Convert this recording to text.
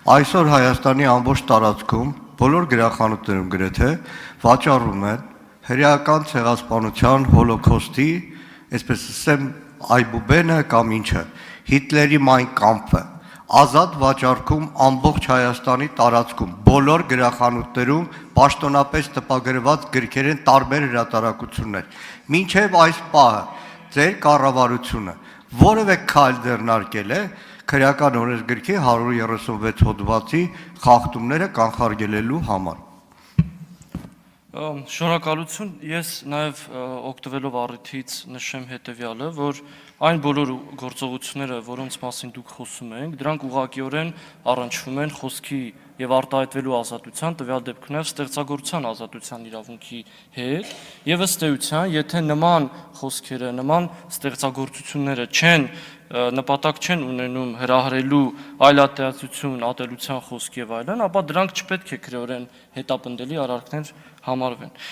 Այսօր Հայաստանի ամբողջ տարածքում բոլոր գրախանութներում գրեթե վաճառում են հրեական ցեղասպանության հոլոքոստի, այսպես ասեմ, այբուբենը կամ ինչը, Հիտլերի Մայն Կամփը, ազատ վաճառքում ամբողջ Հայաստանի տարածքում, բոլոր գրախանութներում պաշտոնապես տպագրված գրքեր են տարբեր հրատարակություններ։ Մինչև այս պահը ձեր կառավարությունը որևէ քայլ ձեռնարկել է քրեական օրենսգրքի 136 հոդվածի խախտումները կանխարգելելու համար։ Շնորհակալություն, ես նաև օգտվելով առիթից նշեմ հետևյալը, որ այն բոլոր գործողությունները, որոնց մասին դուք խոսում եք, դրանք ուղղակիորեն առնչվում են խոսքի եւ արտահայտվելու ազատության, տվյալ դեպքում նաև ստեղծագործության ազատության իրավունքի հետ, եւ ըստ էության, եթե նման խոսքերը, նման ստեղծագործությունները նպատակ չեն ունենում հրահրելու այլատիացություն, ատելության խոսք եւ այլն, ապա դրանք չպետք է քրեորեն հետապնդելի արարքներ համարվեն։